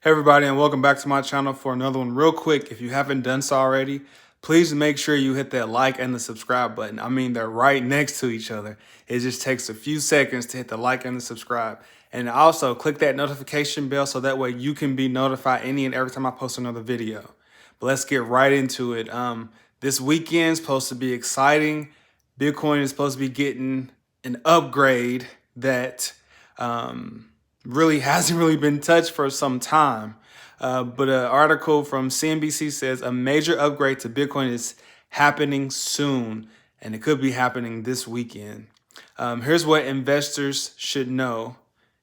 Hey everybody, and welcome back to my channel for another one. Real quick, if you haven't done so already, please make sure you hit that like and the subscribe button. I mean, they're right next to each other. It just takes a few seconds to hit the like and the subscribe. And also click that notification bell so that way you can be notified any and every time I post another video. But let's get right into it. This weekend's supposed to be exciting. Bitcoin is supposed to be getting an upgrade that really hasn't really been touched for some time. But an article from CNBC says a major upgrade to Bitcoin is happening soon, and it could be happening this weekend. Here's what investors should know,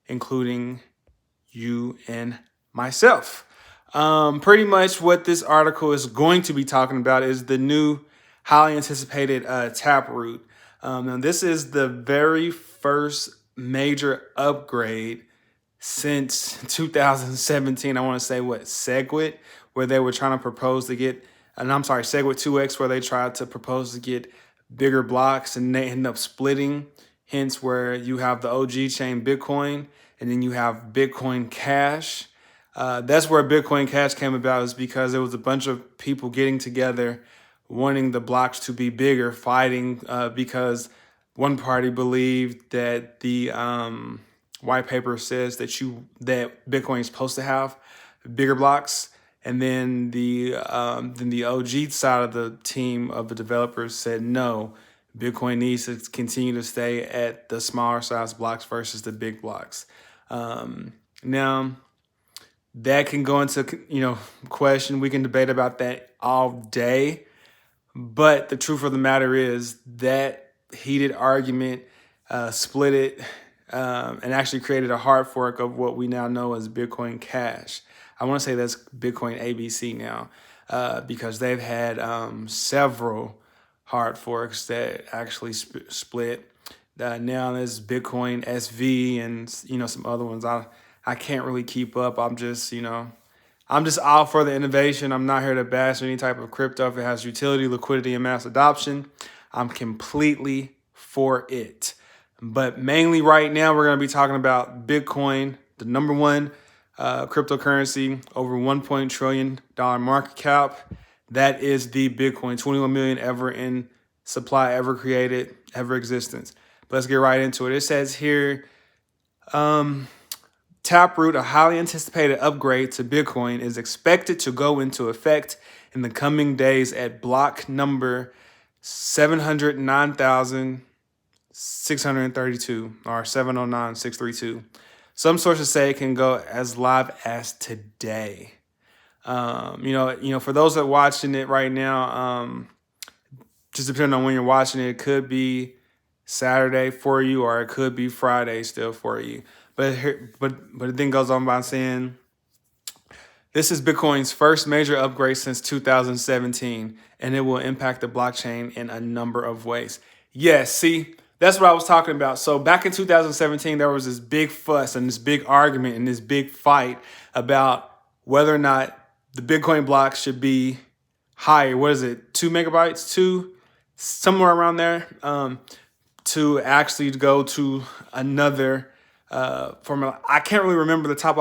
including you and myself. Pretty much what this article is going to be talking about is the new highly anticipated Taproot. Now this is the very first major upgrade since 2017. I want to say SegWit, where they were trying to propose to get, and I'm sorry, SegWit 2X, where they tried to propose to get bigger blocks and they end up splitting. Hence where you have the OG chain Bitcoin and then you have Bitcoin Cash. That's where Bitcoin Cash came about, is because there was a bunch of people getting together wanting the blocks to be bigger, fighting because one party believed that the white paper says that Bitcoin is supposed to have bigger blocks, and then the OG side of the team of the developers said no, Bitcoin needs to continue to stay at the smaller size blocks versus the big blocks. Now that can go into question. We can debate about that all day, but the truth of the matter is that heated argument split it. And actually created a hard fork of what we now know as Bitcoin Cash. I want to say that's Bitcoin ABC now, because they've had several hard forks that actually split. Now there's Bitcoin SV and some other ones. I can't really keep up. I'm just all for the innovation. I'm not here to bash any type of crypto. If it has utility, liquidity, and mass adoption, I'm completely for it. But mainly right now, we're going to be talking about Bitcoin, the number one cryptocurrency, over $1 trillion market cap. That is the Bitcoin, 21 million ever in supply, ever created, ever existence. But let's get right into it. It says here, Taproot, a highly anticipated upgrade to Bitcoin, is expected to go into effect in the coming days at block number 709,632 or 709,632. Some sources say it can go as live as today. For those that are watching it right now, just depending on when you're watching it, it could be Saturday for you or it could be Friday still for you. But it then goes on by saying, this is Bitcoin's first major upgrade since 2017, and it will impact the blockchain in a number of ways. Yes, see, that's what I was talking about. So back in 2017, there was this big fuss and this big argument and this big fight about whether or not the Bitcoin block should be higher. What is it? 2 megabytes, somewhere around there, to actually go to another formula. I can't really remember off the top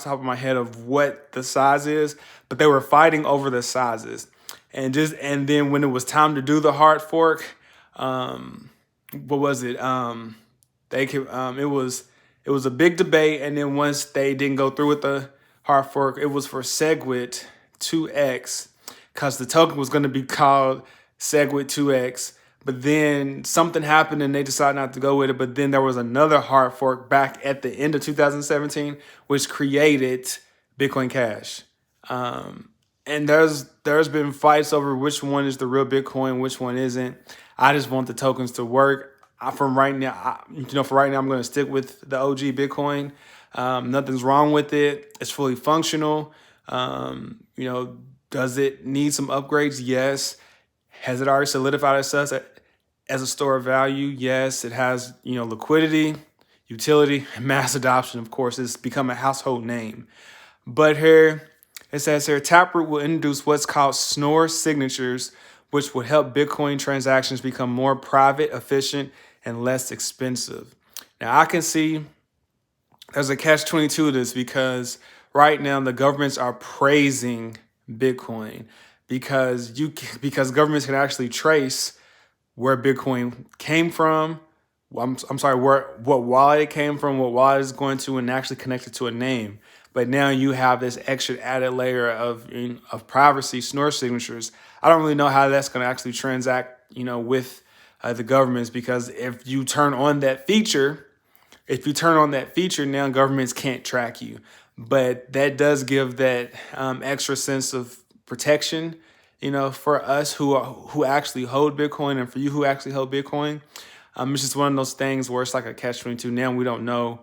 of my head of what the size is, but they were fighting over the sizes. And then when it was time to do the hard fork, what was it? It was a big debate, and then once they didn't go through with the hard fork, it was for SegWit 2X, because the token was going to be called SegWit 2X. But then something happened and they decided not to go with it. But then there was another hard fork back at the end of 2017, which created Bitcoin Cash. And there's been fights over which one is the real Bitcoin, which one isn't. I just want the tokens to work. For right now, I'm going to stick with the OG Bitcoin. Nothing's wrong with it. It's fully functional. Does it need some upgrades? Yes. Has it already solidified itself as a store of value? Yes. It has, liquidity, utility, and mass adoption. Of course, it's become a household name. But here, it says here, Taproot will introduce what's called Schnorr signatures, which would help Bitcoin transactions become more private, efficient, and less expensive. Now, I can see there's a catch-22 to this, because right now the governments are praising Bitcoin because because governments can actually trace where Bitcoin came from. I'm sorry, what wallet it came from, what wallet it's going to, and actually connect it to a name. But now you have this extra added layer of privacy, Schnorr signatures. I don't really know how that's going to actually transact, with the governments, because if you turn on that feature, now governments can't track you. But that does give that extra sense of protection, for us who actually hold Bitcoin, and for you who actually hold Bitcoin. It's just one of those things where it's like a catch-22. Now we don't know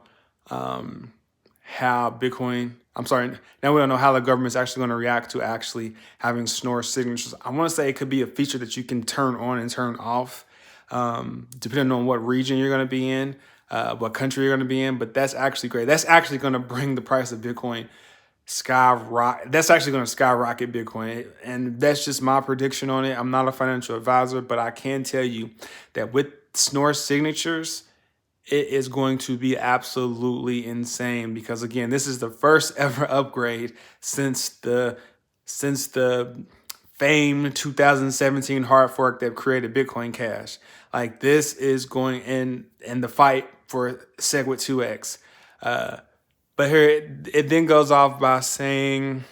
how Bitcoin. I'm sorry. Now we don't know how the government's actually going to react to actually having Schnorr signatures. I want to say it could be a feature that you can turn on and turn off, depending on what region you're going to be in, what country you're going to be in. But that's actually great. That's actually going to bring the price of Bitcoin skyrocket. That's actually going to skyrocket Bitcoin, and that's just my prediction on it. I'm not a financial advisor, but I can tell you that with Schnorr signatures, it is going to be absolutely insane, because again, this is the first ever upgrade since the famed 2017 hard fork that created Bitcoin Cash. Like, this is going in the fight for SegWit 2x. But here it then goes off by saying,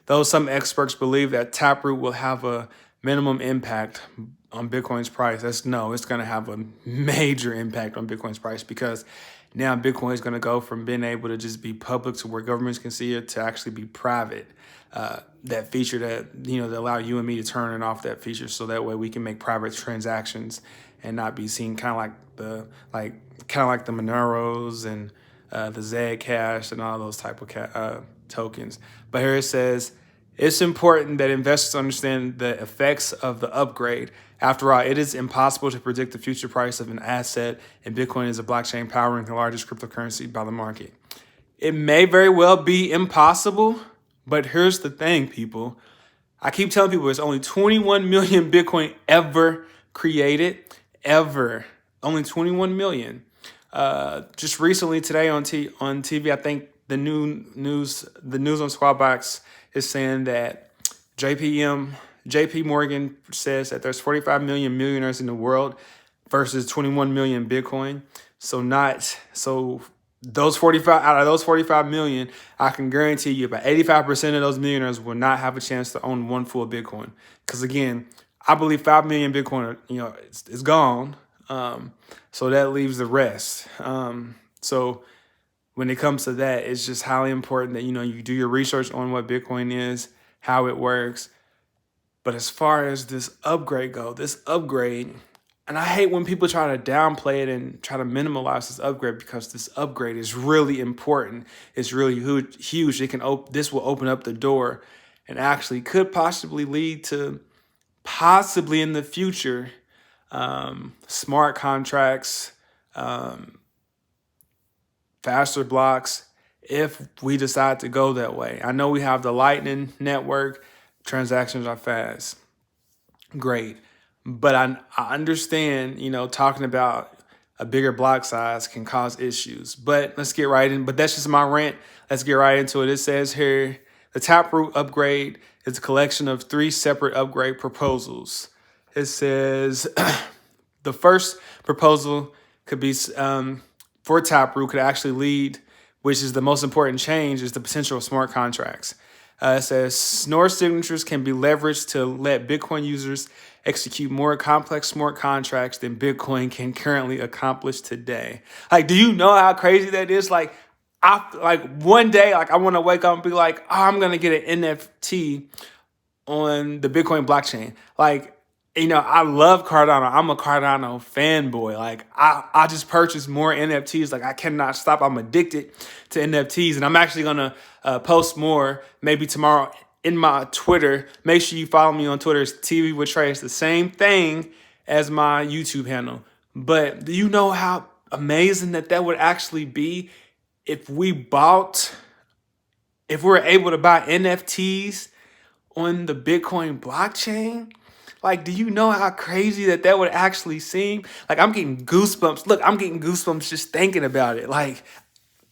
though some experts believe that Taproot will have a minimum impact on Bitcoin's price, it's going to have a major impact on Bitcoin's price, because now Bitcoin is going to go from being able to just be public to where governments can see it to actually be private. That feature that, that allow you and me to turn it off, that feature, so that way we can make private transactions and not be seen kind of like the Moneros and the Zcash and all those type of tokens. But here it says, it's important that investors understand the effects of the upgrade. After all, it is impossible to predict the future price of an asset, and Bitcoin is a blockchain powering the largest cryptocurrency by the market. It may very well be impossible, but here's the thing, people. I keep telling people there's only 21 million Bitcoin ever created, ever. Only 21 million. Just recently today on TV, I think the news on Squawk Box is saying that JP Morgan says that there's 45 million millionaires in the world versus 21 million Bitcoin. So those 45 million, I can guarantee you about 85% of those millionaires will not have a chance to own one full Bitcoin. Because again, I believe 5 million Bitcoin, is gone. So that leaves the rest. So when it comes to that, it's just highly important that, you do your research on what Bitcoin is, how it works. But as far as this upgrade and I hate when people try to downplay it and try to minimalize this upgrade, because this upgrade is really important. It's really huge. This will open up the door and actually could possibly lead to in the future, smart contracts, faster blocks, if we decide to go that way. I know we have the Lightning Network. Transactions are fast. Great. But I understand, talking about a bigger block size can cause issues. But let's get right in. But that's just my rant. Let's get right into it. It says here, the Taproot Upgrade is a collection of 3 separate upgrade proposals. It says the first proposal could be for Taproot could actually lead, which is the most important change, is the potential of smart contracts. It says Schnorr signatures can be leveraged to let Bitcoin users execute more complex smart contracts than Bitcoin can currently accomplish today. Like, do you know how crazy that is? One day, I want to wake up and be like, oh, I'm going to get an NFT on the Bitcoin blockchain. I love Cardano. I'm a Cardano fanboy. I just purchased more NFTs. I cannot stop. I'm addicted to NFTs. And I'm actually going to post more maybe tomorrow in my Twitter. Make sure you follow me on Twitter. It's TV with Trey. It's the same thing as my YouTube handle. But do you know how amazing that would actually be if we were able to buy NFTs on the Bitcoin blockchain? Do you know how crazy that would actually seem? I'm getting goosebumps. Look, I'm getting goosebumps just thinking about it.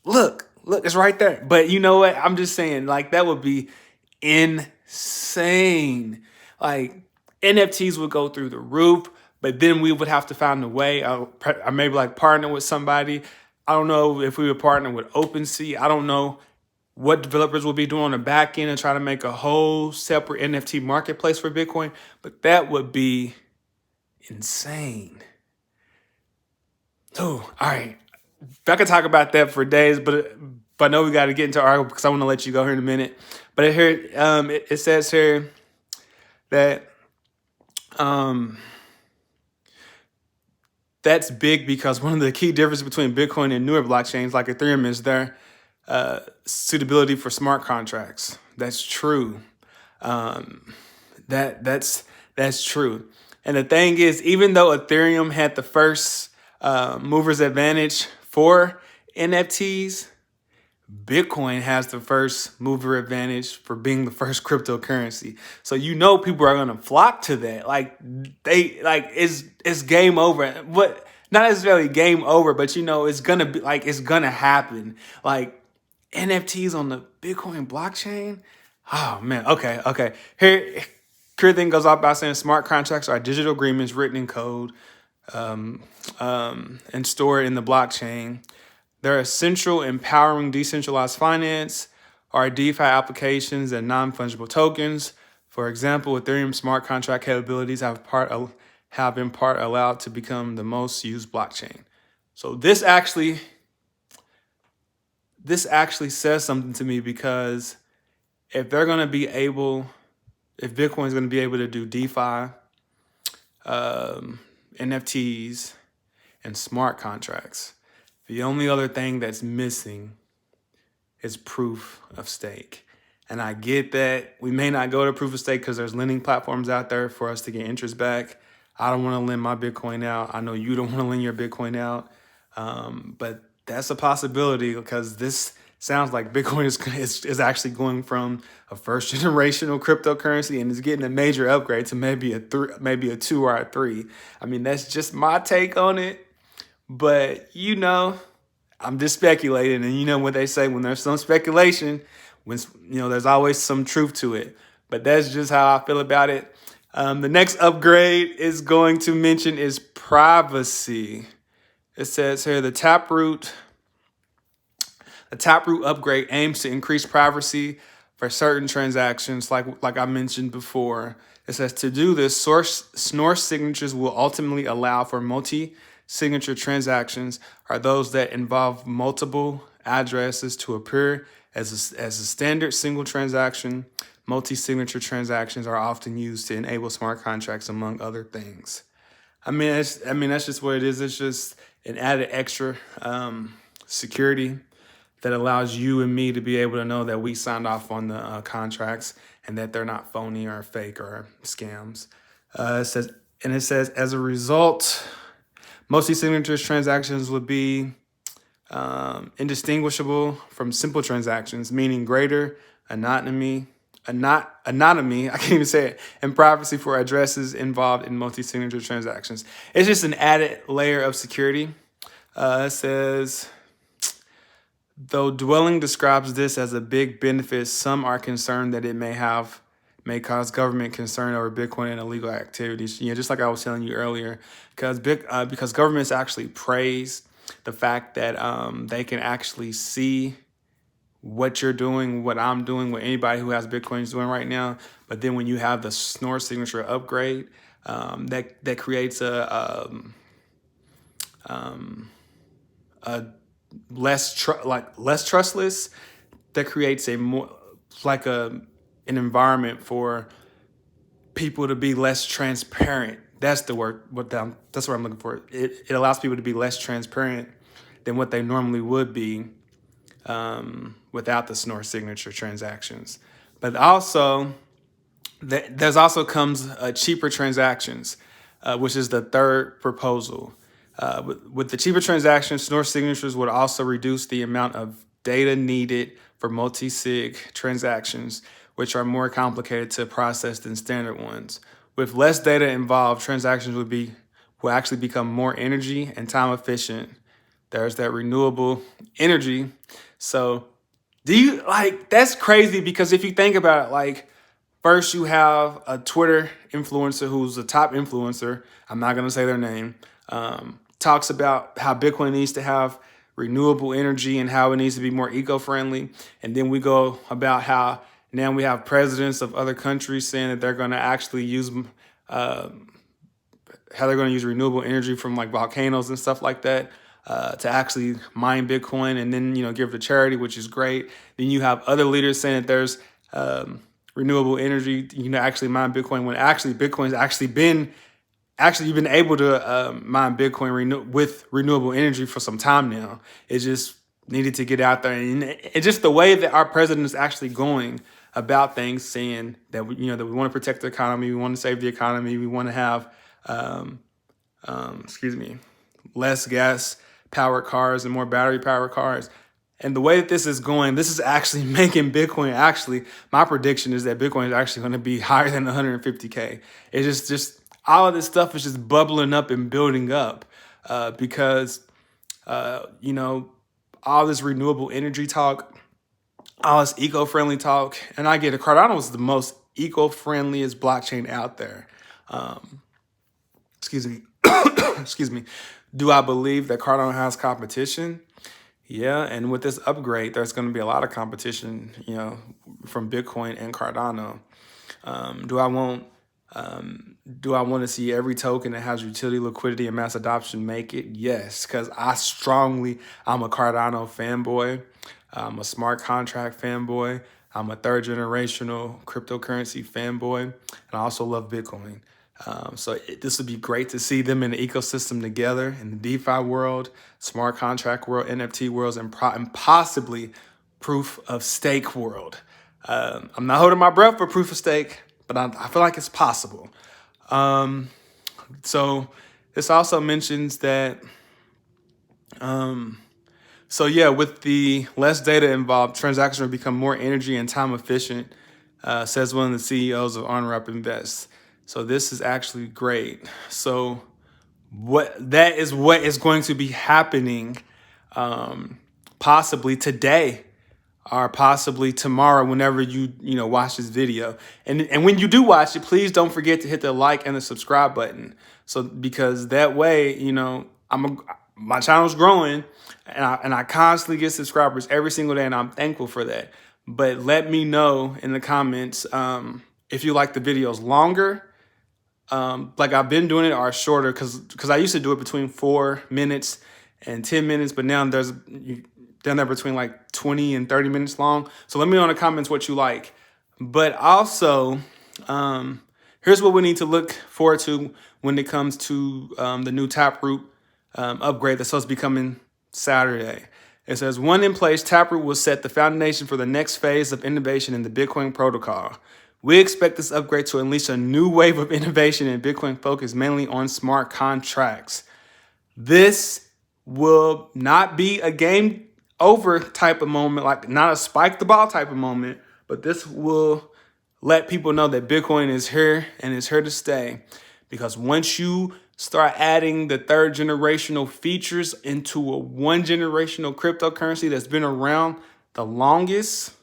Look, Look, it's right there. But you know what? I'm just saying, like, that would be insane. Like, NFTs would go through the roof, but then we would have to find a way. I maybe like partner with somebody. I don't know if we would partner with OpenSea. I don't know what developers will be doing on the back end and try to make a whole separate NFT marketplace for Bitcoin, but that would be insane. Oh, all right. I could talk about that for days, but I know we got to get into our, because I want to let you go here in a minute. But here, it says here that that's big because one of the key differences between Bitcoin and newer blockchains like Ethereum is their suitability for smart contracts. That's true. That's true. And the thing is, even though Ethereum had the first mover's advantage for NFTs, Bitcoin has the first mover advantage for being the first cryptocurrency. So you know people are gonna flock to that. Like it's game over. What, not necessarily game over, but you know it's gonna be like, it's gonna happen. Like NFTs on the Bitcoin blockchain. Oh man, okay. Here thing goes off by saying smart contracts are digital agreements written in code and stored in the blockchain. They're essential, empowering decentralized finance, are DeFi applications and non-fungible tokens. For example, Ethereum smart contract capabilities have in part allowed to become the most used blockchain. So this actually says something to me, because if Bitcoin is going to be able to do DeFi, NFTs, and smart contracts, the only other thing that's missing is proof of stake. And I get that we may not go to proof of stake because there's lending platforms out there for us to get interest back. I don't want to lend my Bitcoin out. I know you don't want to lend your Bitcoin out. But that's a possibility, because this sounds like Bitcoin is actually going from a first generational cryptocurrency and is getting a major upgrade to maybe a 2 or a 3. I mean, that's just my take on it. But, you know, I'm just speculating. And you know what they say, when there's some speculation, there's always some truth to it. But that's just how I feel about it. The next upgrade is going to mention is privacy. It says here, the Taproot Upgrade aims to increase privacy for certain transactions, like I mentioned before. It says to do this, Schnorr signatures will ultimately allow for multi-signature transactions, are those that involve multiple addresses, to appear as a standard single transaction. Multi-signature transactions are often used to enable smart contracts, among other things. I mean, that's just what it is. It's just an added extra security that allows you and me to be able to know that we signed off on the contracts and that they're not phony or fake or scams. It says, as a result, multi-signature transactions would be indistinguishable from simple transactions, meaning greater anonymity, I can't even say it, and privacy for addresses involved in multi-signature transactions. It's just an added layer of security. It says, though Dwelling describes this as a big benefit, some are concerned that it may cause government concern over Bitcoin and illegal activities. Just like I was telling you earlier, because governments actually praise the fact that they can actually see what you're doing, what I'm doing, what anybody who has Bitcoin is doing right now. But then when you have the Schnorr signature upgrade, that creates a less trustless. That creates a more an environment for people to be less transparent. That's the word. That's what I'm looking for. It allows people to be less transparent than what they normally would be without the Schnorr signature transactions. But also, there's also comes cheaper transactions, which is the third proposal. With the cheaper transactions, Schnorr signatures would also reduce the amount of data needed for multi-sig transactions, which are more complicated to process than standard ones. With less data involved, transactions will actually become more energy and time efficient there's that renewable energy. So that's crazy, because if you think about it, like, first you have a Twitter influencer who's a top influencer, I'm not going to say their name, talks about how Bitcoin needs to have renewable energy and how it needs to be more eco-friendly. And then we go about how now we have presidents of other countries saying that they're going to actually use how they're going to use renewable energy from like volcanoes and stuff like that to actually mine Bitcoin and then, give it to charity, which is great. Then you have other leaders saying that there's renewable energy, actually mine Bitcoin, when actually Bitcoin's you've been able to mine Bitcoin with renewable energy for some time now. It just needed to get out there, and it's just the way that our president is actually going about things, saying that that we want to protect the economy, we want to save the economy, we want to have less gas powered cars and more battery powered cars. And the way that this is going, this is actually making Bitcoin, my prediction is that Bitcoin is actually going to be higher than 150K. It's just all of this stuff is just bubbling up and building up because, all this renewable energy talk, all this eco-friendly talk, and I get it, Cardano is the most eco-friendliest blockchain out there. Excuse me. Do I believe that Cardano has competition? Yeah, and with this upgrade, there's going to be a lot of competition, from Bitcoin and Cardano. Do I want to see every token that has utility, liquidity, and mass adoption make it? Yes, because I'm a Cardano fanboy. I'm a smart contract fanboy. I'm a third generational cryptocurrency fanboy. And I also love Bitcoin. So this would be great to see them in the ecosystem together in the DeFi world, smart contract world, NFT worlds, and possibly proof of stake world. I'm not holding my breath for proof of stake, but I feel like it's possible. So this also mentions that, with the less data involved, transactions will become more energy and time efficient, says one of the CEOs of OnRap Invest. So this is actually great. So what is going to be happening, possibly today or possibly tomorrow, whenever you watch this video. And when you do watch it, please don't forget to hit the like and the subscribe button. So because that way, my channel's growing and I constantly get subscribers every single day, and I'm thankful for that. But let me know in the comments if you like the videos longer, like I've been doing it, or shorter, because I used to do it between 4 minutes and 10 minutes, but now they're between like 20 and 30 minutes long. So let me know in the comments what you like. But also, here's what we need to look forward to when it comes to the new Taproot upgrade that's supposed to be coming Saturday. It says, when in place, Taproot will set the foundation for the next phase of innovation in the Bitcoin protocol. We expect this upgrade to unleash a new wave of innovation in Bitcoin focused mainly on smart contracts. This will not be a game over type of moment, like not a spike the ball type of moment, but this will let people know that Bitcoin is here and is here to stay. Because once you start adding the third generational features into a one generational cryptocurrency that's been around the longest,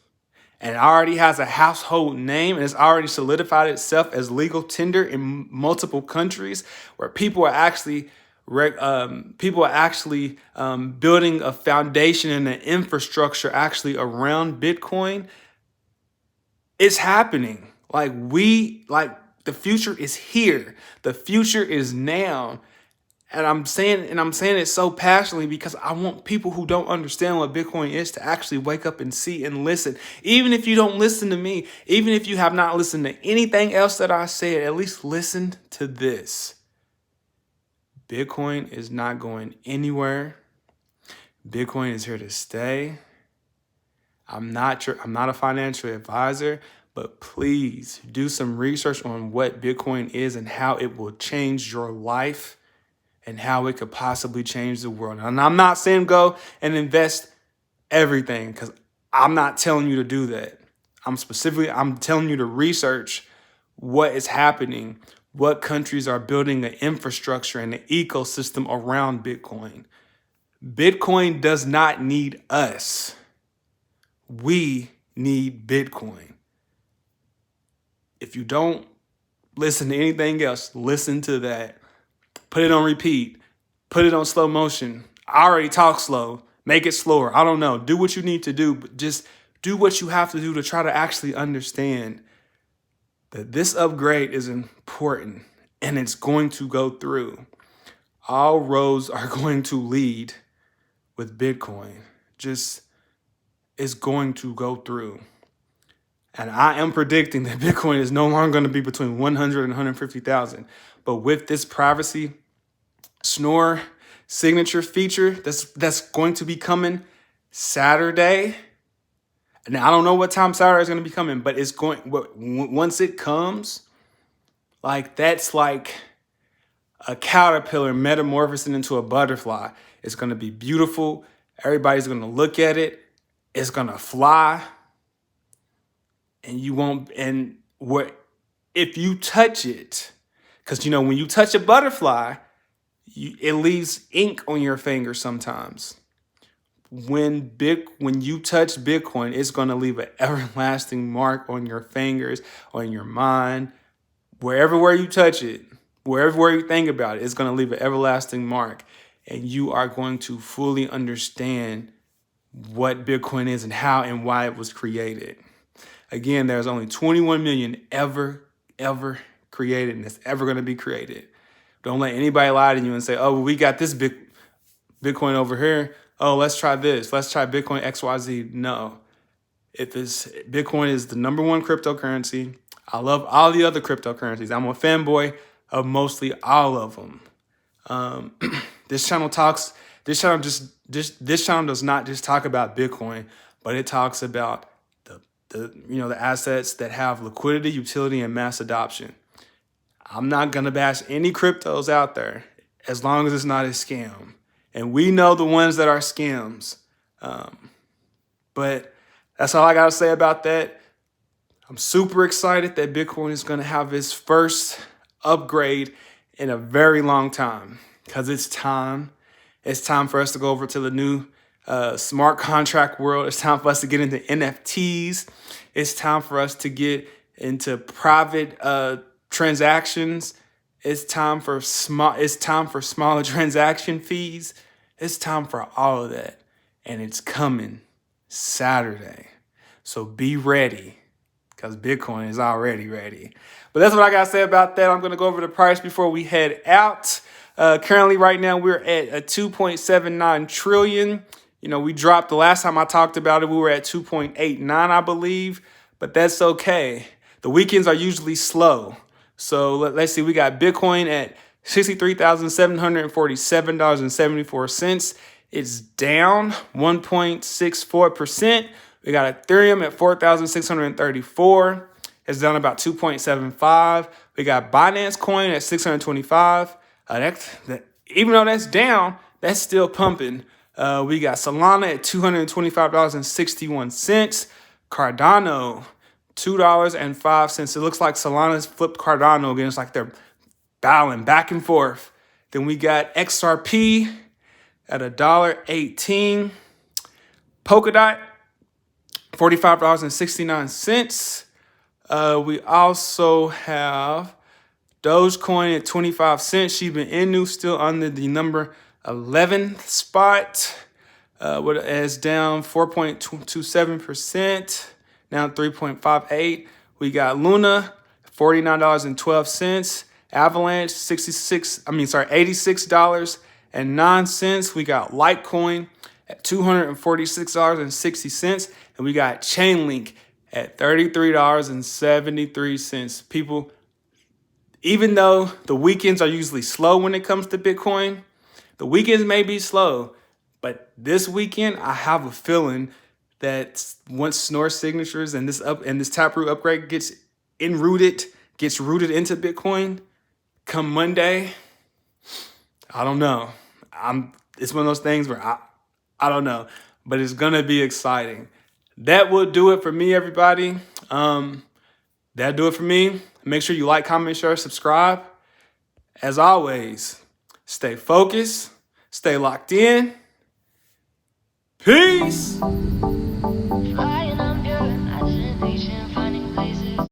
and it already has a household name, and it's already solidified itself as legal tender in multiple countries, where people are actually building a foundation and an infrastructure actually around Bitcoin. It's happening. The future is here. The future is now. And I'm saying it so passionately because I want people who don't understand what Bitcoin is to actually wake up and see and listen. Even if you don't listen to me, even if you have not listened to anything else that I said, at least listen to this. Bitcoin is not going anywhere. Bitcoin is here to stay. I'm not a financial advisor, but please do some research on what Bitcoin is and how it will change your life and how it could possibly change the world. And I'm not saying go and invest everything, because I'm not telling you to do that. I'm telling you to research what is happening, what countries are building the infrastructure and the ecosystem around Bitcoin. Bitcoin does not need us. We need Bitcoin. If you don't listen to anything else, listen to that. Put it on repeat. Put it on slow motion. I already talk slow. Make it slower. I don't know. Do what you need to do, but just do what you have to do to try to actually understand that this upgrade is important and it's going to go through. All roads are going to lead with Bitcoin. Just is going to go through. And I am predicting that Bitcoin is no longer going to be between 100 and 150,000. But with this privacy Schnorr signature feature that's going to be coming Saturday. Now, I don't know what time Saturday is going to be coming, but it's going, once it comes, like that's like a caterpillar metamorphosing into a butterfly. It's going to be beautiful. Everybody's going to look at it. It's going to fly. And you won't, and what, if you touch it, because, you know, when you touch a butterfly, it leaves ink on your finger sometimes. When you touch Bitcoin, it's going to leave an everlasting mark on your fingers, on your mind, where you touch it, wherever you think about it, it's going to leave an everlasting mark. And you are going to fully understand what Bitcoin is and how and why it was created. Again, there's only 21 million ever created, and it's ever going to be created. Don't let anybody lie to you and say, oh, well, we got this Bitcoin over here. Oh, let's try this. Let's try Bitcoin XYZ. No. Bitcoin is the number one cryptocurrency. I love all the other cryptocurrencies. I'm a fanboy of mostly all of them. This channel does not just talk about Bitcoin, but it talks about the assets that have liquidity, utility, and mass adoption. I'm not going to bash any cryptos out there as long as it's not a scam. And we know the ones that are scams. But that's all I got to say about that. I'm super excited that Bitcoin is going to have its first upgrade in a very long time, because it's time. It's time for us to go over to the new smart contract world. It's time for us to get into NFTs. It's time for us to get into private transactions. It's time for smaller transaction fees. It's time for all of that. And it's coming Saturday. So be ready, because Bitcoin is already ready. But that's what I got to say about that. I'm going to go over the price before we head out. Currently, right now, we're at a 2.79 trillion. You know, we dropped the last time I talked about it, we were at 2.89, I believe. But that's okay. The weekends are usually slow. So let's see, we got Bitcoin at $63,747.74. It's down 1.64%. We got Ethereum at 4,634. It's down about 2.75. We got Binance Coin at 625. Even though that's down, that's still pumping. We got Solano at $225.61. Cardano, $2.05. It looks like Solana's flipped Cardano again. It's like they're battling back and forth. Then we got XRP at $1.18. Polkadot, $45.69. We also have Dogecoin at 25 cents. Shiba Inu still under the number 11 spot. It's down 4.27%, down 3.58. We got Luna, $49.12. Avalanche, $86.09. We got Litecoin at $246.60. And we got Chainlink at $33.73. People, even though the weekends are usually slow when it comes to Bitcoin, the weekends may be slow, but this weekend I have a feeling that once Schnorr signatures and this Taproot upgrade gets rooted into Bitcoin, come Monday, I don't know. It's one of those things where I don't know, but it's gonna be exciting. That will do it for me, everybody. That'll do it for me. Make sure you like, comment, share, subscribe. As always, stay focused, stay locked in, Peace.